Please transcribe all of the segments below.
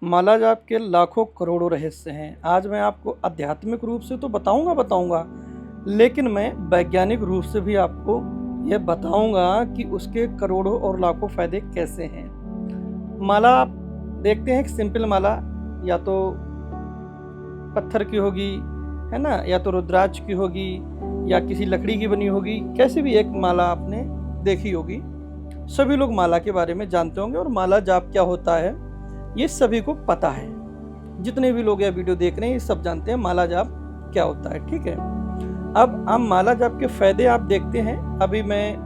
माला जाप के लाखों करोड़ों रहस्य हैं। आज मैं आपको आध्यात्मिक रूप से तो बताऊंगा, लेकिन मैं वैज्ञानिक रूप से भी आपको यह बताऊंगा कि उसके करोड़ों और लाखों फायदे कैसे हैं। माला आप देखते हैं कि सिंपल माला या तो पत्थर की होगी, है ना, या तो रुद्राक्ष की होगी या किसी लकड़ी की बनी होगी। कैसे भी एक माला आपने देखी होगी। सभी लोग माला के बारे में जानते होंगे और माला जाप क्या होता है ये सभी को पता है। जितने भी लोग यह वीडियो देख रहे हैं ये सब जानते हैं माला जाप क्या होता है। ठीक है, अब हम माला जाप के फायदे आप देखते हैं। अभी मैं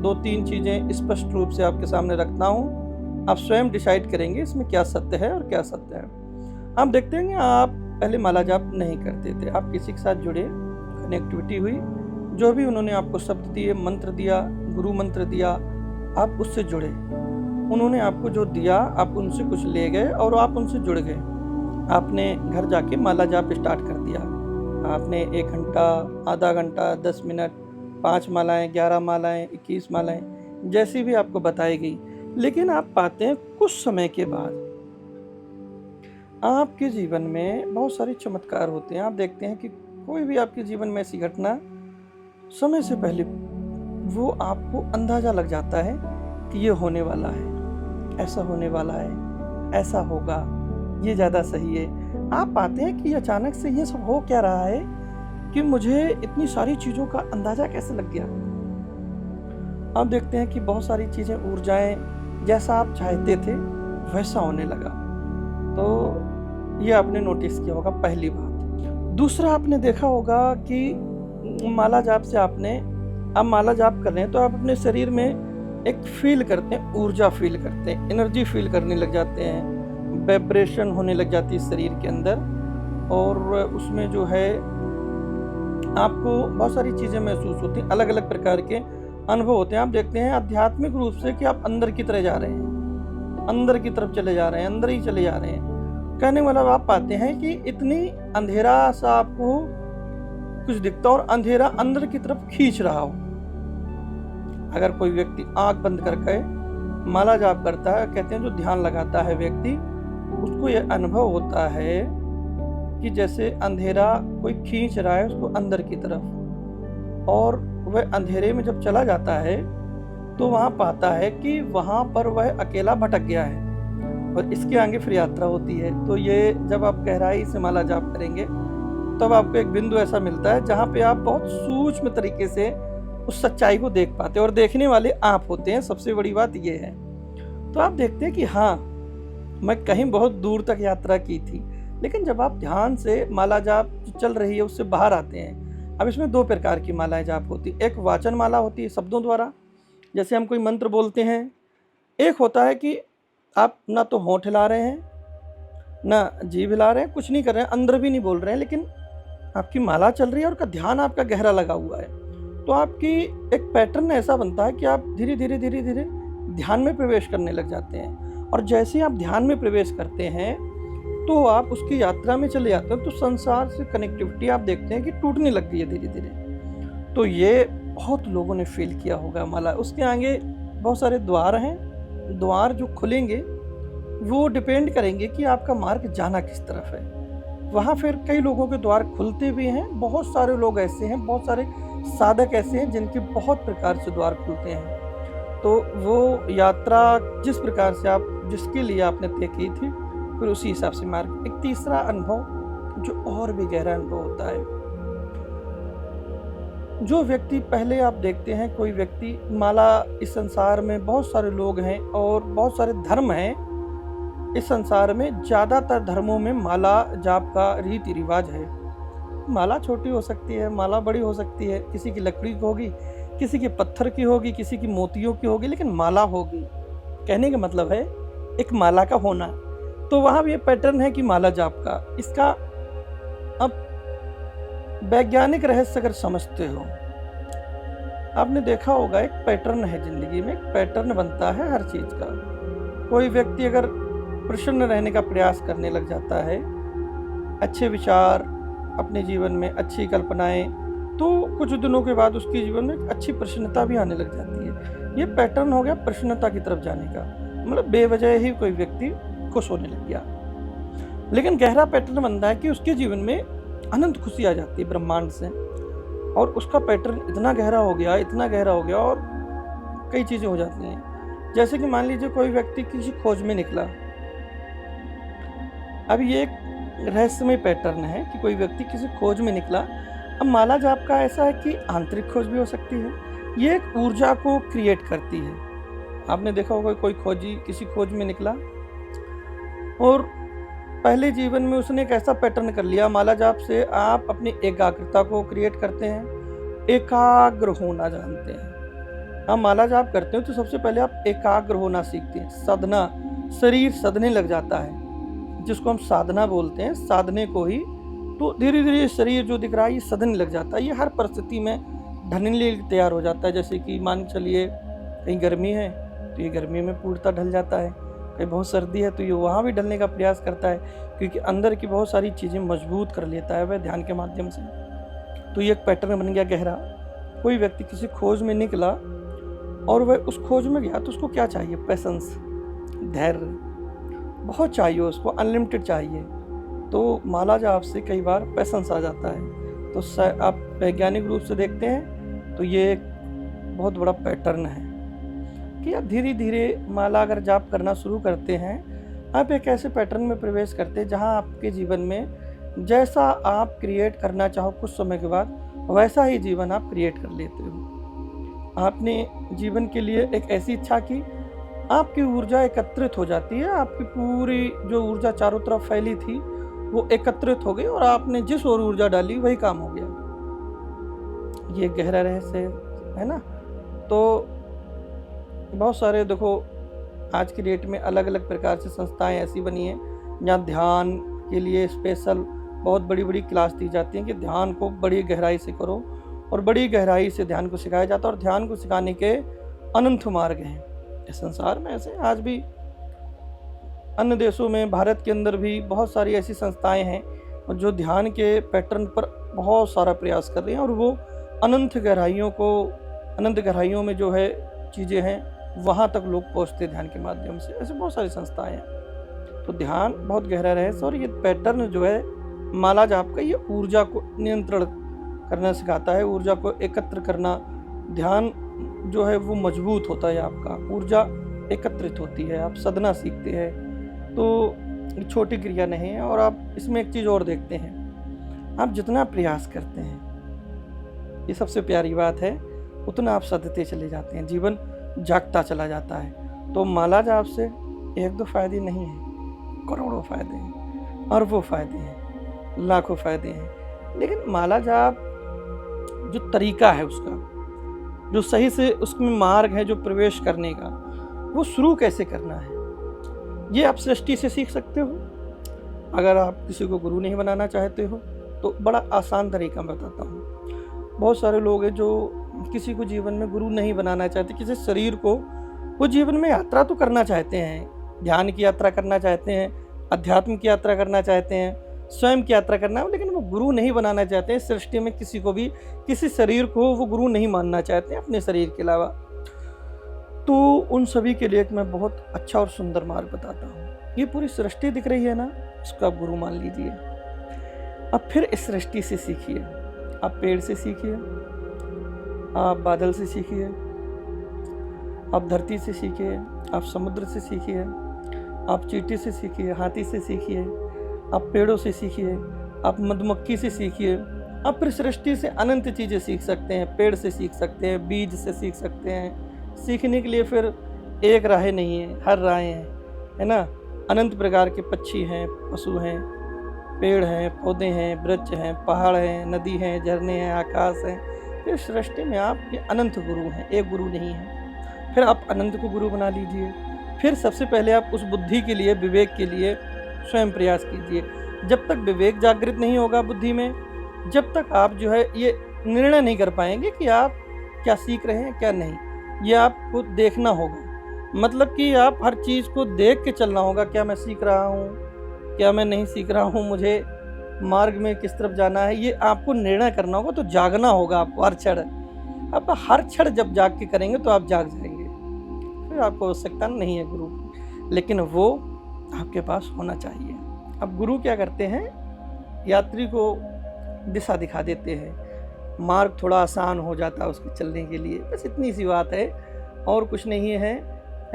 2-3 चीजें स्पष्ट रूप से आपके सामने रखता हूँ, आप स्वयं डिसाइड करेंगे इसमें क्या सत्य है और क्या सत्य है। आप देखते हैं आप पहले माला जाप नहीं करते थे, आप किसी के साथ जुड़े, कनेक्टिविटी हुई, जो भी उन्होंने आपको शब्द दिए, मंत्र दिया, गुरु मंत्र दिया, आप उससे जुड़े। उन्होंने आपको जो दिया आप उनसे कुछ ले गए और आप उनसे जुड़ गए। आपने घर जाके माला जाप स्टार्ट कर दिया। आपने 1 घंटा, आधा घंटा, 10 मिनट, 5 मालाएं, 11 मालाएं, 21 मालाएं, जैसी भी आपको बताई गई। लेकिन आप पाते हैं कुछ समय के बाद आपके जीवन में बहुत सारे चमत्कार होते हैं। आप देखते हैं कि कोई भी आपके जीवन में ऐसी घटना समय से पहले वो आपको अंदाजा लग जाता है कि ये होने वाला है, ऐसा होने वाला है, ऐसा होगा, ये ज़्यादा सही है। आप पाते हैं कि अचानक से ये सब हो क्या रहा है कि मुझे इतनी सारी चीज़ों का अंदाजा कैसे लग गया। आप देखते हैं कि बहुत सारी चीज़ें, ऊर्जाएं जैसा आप चाहते थे वैसा होने लगा। तो ये आपने नोटिस किया होगा, पहली बात। दूसरा, आपने देखा होगा कि माला जाप से आप माला जाप कर रहे हैं तो आप अपने शरीर में एक फील करते हैं, ऊर्जा फील करते हैं, एनर्जी फील करने लग जाते हैं, वाइब्रेशन होने लग जाती है शरीर के अंदर। और उसमें जो है आपको बहुत सारी चीज़ें महसूस होती हैं, अलग अलग प्रकार के अनुभव होते हैं। आप देखते हैं आध्यात्मिक रूप से कि आप अंदर की तरह जा रहे हैं, अंदर की तरफ चले जा रहे हैं, अंदर ही चले जा रहे हैं। कहने वाला आप पाते हैं कि इतनी अंधेरा सा आपको कुछ दिखता और अंधेरा अंदर की तरफ खींच रहा हो। अगर कोई व्यक्ति आंख बंद करके माला जाप करता है, कहते हैं जो ध्यान लगाता है व्यक्ति, उसको यह अनुभव होता है कि जैसे अंधेरा कोई खींच रहा है उसको अंदर की तरफ, और वह अंधेरे में जब चला जाता है तो वहां पाता है कि वहां पर वह अकेला भटक गया है और इसके आगे फिर यात्रा होती है। तो ये जब आप गहराई से माला जाप करेंगे तब आपको एक बिंदु ऐसा मिलता है जहाँ पे आप बहुत सूक्ष्म तरीके से उस सच्चाई को देख पाते हैं और देखने वाले आप होते हैं। सबसे बड़ी बात ये है। तो आप देखते हैं कि हाँ, मैं कहीं बहुत दूर तक यात्रा की थी, लेकिन जब आप ध्यान से माला जाप जो चल रही है उससे बाहर आते हैं। अब इसमें 2 प्रकार की मालाएं जाप होती, एक वाचन माला होती है शब्दों द्वारा, जैसे हम कोई मंत्र बोलते हैं। एक होता है कि आप ना तो होंठ हिला रहे हैं ना जीभ हिला रहे हैं, कुछ नहीं कर रहे हैं, अंदर भी नहीं बोल रहे हैं, लेकिन आपकी माला चल रही है और का ध्यान आपका गहरा लगा हुआ है। तो आपकी एक पैटर्न ऐसा बनता है कि आप धीरे धीरे ध्यान में प्रवेश करने लग जाते हैं। और जैसे आप ध्यान में प्रवेश करते हैं तो आप उसकी यात्रा में चले जाते हैं। तो संसार से कनेक्टिविटी आप देखते हैं कि टूटने लग गई है धीरे धीरे। तो ये बहुत लोगों ने फील किया होगा माला। उसके आगे बहुत सारे द्वार हैं, द्वार जो खुलेंगे वो डिपेंड करेंगे कि आपका मार्ग जाना किस तरफ है। वहाँ फिर कई लोगों के द्वार खुलते भी हैं, बहुत सारे लोग ऐसे हैं, बहुत सारे साधक ऐसे हैं जिनके बहुत प्रकार से द्वार खुलते हैं। तो वो यात्रा जिस प्रकार से आप जिसके लिए आपने तय की थी फिर उसी हिसाब से मार्ग। एक तीसरा अनुभव जो और भी गहरा अनुभव होता है, जो व्यक्ति पहले आप देखते हैं कोई व्यक्ति माला, इस संसार में बहुत सारे लोग हैं और बहुत सारे धर्म हैं। इस संसार में ज़्यादातर धर्मों में माला जाप का रीति रिवाज है। माला छोटी हो सकती है, माला बड़ी हो सकती है, किसी की लकड़ी की होगी, किसी की पत्थर की होगी, किसी की मोतियों की होगी, लेकिन माला होगी। कहने का मतलब है एक माला का होना। तो वहाँ भी ये पैटर्न है कि माला जाप का। इसका अब वैज्ञानिक रहस्य अगर समझते हो, आपने देखा होगा एक पैटर्न है जिंदगी में, एक पैटर्न बनता है हर चीज़ का। कोई व्यक्ति अगर प्रसन्न रहने का प्रयास करने लग जाता है, अच्छे विचार अपने जीवन में, अच्छी कल्पनाएं, तो कुछ दिनों के बाद उसके जीवन में अच्छी प्रसन्नता भी आने लग जाती है। ये पैटर्न हो गया प्रसन्नता की तरफ जाने का। मतलब बेवजह ही कोई व्यक्ति खुश होने लग गया। लेकिन गहरा पैटर्न बनता है कि उसके जीवन में अनंत खुशी आ जाती है ब्रह्मांड से, और उसका पैटर्न इतना गहरा हो गया और कई चीज़ें हो जाती हैं। जैसे कि मान लीजिए कोई व्यक्ति किसी खोज में निकला। अब ये एक रहस्यमय पैटर्न है कि कोई व्यक्ति किसी खोज में निकला। अब माला जाप का ऐसा है कि आंतरिक खोज भी हो सकती है, ये एक ऊर्जा को क्रिएट करती है। आपने देखा होगा कोई खोजी किसी खोज में निकला और पहले जीवन में उसने एक ऐसा पैटर्न कर लिया। माला जाप से आप अपनी एकाग्रता को क्रिएट करते हैं, एकाग्र होना जानते हैं। आप माला जाप करते हो तो सबसे पहले आप एकाग्र होना सीखते हैं। साधना, शरीर सधने लग जाता है, जिसको हम साधना बोलते हैं, साधने को ही। तो धीरे धीरे शरीर जो दिख रहा है ये सधने लग जाता है, ये हर परिस्थिति में ढलने के लिए तैयार हो जाता है। जैसे कि मान चलिए कहीं गर्मी है तो ये गर्मी में पूर्णतः ढल जाता है, कहीं बहुत सर्दी है तो ये वहाँ भी ढलने का प्रयास करता है, क्योंकि अंदर की बहुत सारी चीज़ें मजबूत कर लेता है वह ध्यान के माध्यम से। तो ये एक पैटर्न बन गया गहरा। कोई व्यक्ति किसी खोज में निकला और वह उस खोज में गया तो उसको क्या चाहिए? पैसेंस, धैर्य बहुत चाहिए उसको, अनलिमिटेड चाहिए। तो माला जाप से कई बार पैसेंस आ जाता है। तो आप वैज्ञानिक रूप से देखते हैं तो ये एक बहुत बड़ा पैटर्न है कि आप धीरे धीरे माला अगर जाप करना शुरू करते हैं, आप एक ऐसे पैटर्न में प्रवेश करते हैं जहां आपके जीवन में जैसा आप क्रिएट करना चाहो कुछ समय के बाद वैसा ही जीवन आप क्रिएट कर लेते हो। आपने जीवन के लिए एक ऐसी इच्छा की, आपकी ऊर्जा एकत्रित हो जाती है, आपकी पूरी जो ऊर्जा चारों तरफ फैली थी वो एकत्रित हो गई और आपने जिस ओर ऊर्जा डाली वही काम हो गया। ये गहरा रहस्य है ना। तो बहुत सारे देखो आज की डेट में अलग अलग प्रकार से संस्थाएं ऐसी बनी हैं जहाँ ध्यान के लिए स्पेशल बहुत बड़ी बड़ी क्लास दी जाती हैं कि ध्यान को बड़ी गहराई से करो, और बड़ी गहराई से ध्यान को सिखाया जाता है। और ध्यान को सिखाने के अनंत मार्ग हैं इस संसार में। ऐसे आज भी अन्य देशों में, भारत के अंदर भी बहुत सारी ऐसी संस्थाएं हैं जो ध्यान के पैटर्न पर बहुत सारा प्रयास कर रही हैं, और वो अनंत गहराइयों में जो है चीज़ें हैं वहाँ तक लोग पहुँचते ध्यान के माध्यम से। ऐसे बहुत सारी संस्थाएं हैं। तो ध्यान बहुत गहरा रहस्य, और ये पैटर्न जो है माला जाप का, ये ऊर्जा को नियंत्रण करना सिखाता है, ऊर्जा को एकत्र करना। ध्यान जो है वो मजबूत होता है, आपका ऊर्जा एकत्रित होती है, आप सदना सीखते हैं। तो छोटी क्रिया नहीं है। और आप इसमें एक चीज़ और देखते हैं, आप जितना प्रयास करते हैं, ये सबसे प्यारी बात है, उतना आप सदते चले जाते हैं, जीवन जागता चला जाता है। तो माला जाप से एक दो फायदे नहीं हैं, करोड़ों फायदे हैं, अरबों फायदे हैं, लाखों फायदे हैं। लेकिन माला जाप जो तरीका है उसका, जो सही से उसमें मार्ग है जो प्रवेश करने का, वो शुरू कैसे करना है, ये आप सृष्टि से सीख सकते हो। अगर आप किसी को गुरु नहीं बनाना चाहते हो तो बड़ा आसान तरीका मैं बताता हूँ। बहुत सारे लोग हैं जो किसी को जीवन में गुरु नहीं बनाना चाहते, किसी शरीर को वो जीवन में यात्रा तो करना चाहते हैं, ध्यान की यात्रा करना चाहते हैं, अध्यात्म की यात्रा करना चाहते हैं, स्वयं की यात्रा करना है, लेकिन वो गुरु नहीं बनाना चाहते हैं। सृष्टि में किसी को भी, किसी शरीर को वो गुरु नहीं मानना चाहते हैं अपने शरीर के अलावा। तो उन सभी के लिए एक मैं बहुत अच्छा और सुंदर मार्ग बताता हूँ। ये पूरी सृष्टि दिख रही है ना, इसको आप गुरु मान लीजिए। अब फिर इस सृष्टि से सीखिए, आप पेड़ से सीखिए, आप बादल से सीखिए, आप धरती से सीखिए, आप समुद्र से सीखिए, आप चींटी से सीखिए, हाथी से सीखिए, आप पेड़ों से सीखिए, आप मधुमक्खी से सीखिए। आप फिर सृष्टि से अनंत चीज़ें सीख सकते हैं, पेड़ से सीख सकते हैं, बीज से सीख सकते हैं। सीखने के लिए फिर एक राह नहीं है, हर राहें हैं, है ना। अनंत प्रकार के पक्षी हैं, पशु हैं, पेड़ हैं, पौधे हैं, वृक्ष हैं, पहाड़ हैं, नदी हैं, झरने हैं, आकाश हैं। फिर सृष्टि में आपके अनंत गुरु हैं, एक गुरु नहीं है। फिर आप अनंत को गुरु बना लीजिए। फिर सबसे पहले आप उस बुद्धि के लिए, विवेक के लिए स्वयं प्रयास कीजिए। जब तक विवेक जागृत नहीं होगा बुद्धि में, जब तक आप जो है ये निर्णय नहीं कर पाएंगे कि आप क्या सीख रहे हैं क्या नहीं, ये आपको देखना होगा। मतलब कि आप हर चीज़ को देख के चलना होगा, क्या मैं सीख रहा हूँ, क्या मैं नहीं सीख रहा हूँ, मुझे मार्ग में किस तरफ जाना है, ये आपको निर्णय करना होगा। तो जागना होगा आपको हर क्षण। अब हर क्षण जब जाग के करेंगे तो आप जाग जाएंगे, फिर आपको आवश्यकता नहीं है गुरु की, लेकिन वो आपके पास होना चाहिए। अब गुरु क्या करते हैं, यात्री को दिशा दिखा देते हैं, मार्ग थोड़ा आसान हो जाता है उसके चलने के लिए, बस इतनी सी बात है और कुछ नहीं है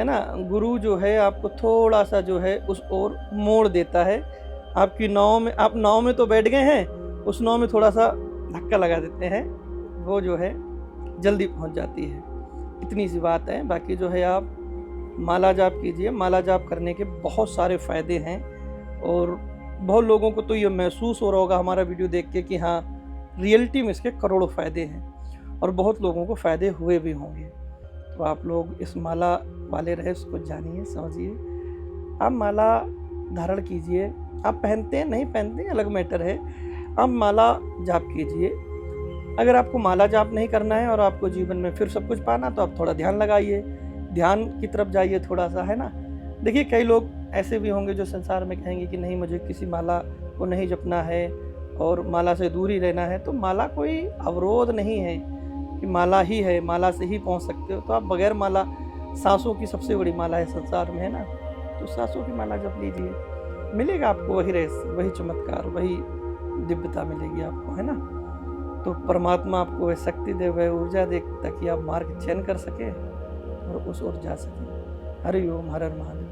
ना। गुरु जो है आपको थोड़ा सा जो है उस ओर मोड़ देता है, आपकी नाव में, आप नाव में तो बैठ गए हैं, उस नाव में थोड़ा सा धक्का लगा देते हैं, वो जो है जल्दी पहुंच जाती है। इतनी सी बात है। बाकी जो है आप माला जाप कीजिए। माला जाप करने के बहुत सारे फ़ायदे हैं और बहुत लोगों को तो ये महसूस हो रहा होगा हमारा वीडियो देख के कि हाँ रियलिटी में इसके करोड़ों फ़ायदे हैं और बहुत लोगों को फ़ायदे हुए भी होंगे। तो आप लोग इस माला वाले रहस्य को जानिए, समझिए। आप माला धारण कीजिए, आप पहनते हैं नहीं पहनते हैं अलग मैटर है, आप माला जाप कीजिए। अगर आपको माला जाप नहीं करना है और आपको जीवन में फिर सब कुछ पाना, तो आप थोड़ा ध्यान लगाइए, ध्यान की तरफ जाइए थोड़ा सा, है ना। देखिए कई लोग ऐसे भी होंगे जो संसार में कहेंगे कि नहीं मुझे किसी माला को नहीं जपना है और माला से दूर ही रहना है। तो माला कोई अवरोध नहीं है कि माला ही है, माला से ही पहुंच सकते हो। तो आप बगैर माला, सांसों की सबसे बड़ी माला है संसार में, है ना, तो सांसों की माला जप लीजिए, मिलेगा आपको वही रहस्य, वही चमत्कार, वही दिव्यता मिलेगी आपको, है ना। तो परमात्मा आपको वह शक्ति दे, वह ऊर्जा दे ताकि आप मार्ग चयन कर सके और उस ओर जा सके। हरि ओम, हर हर महादेव।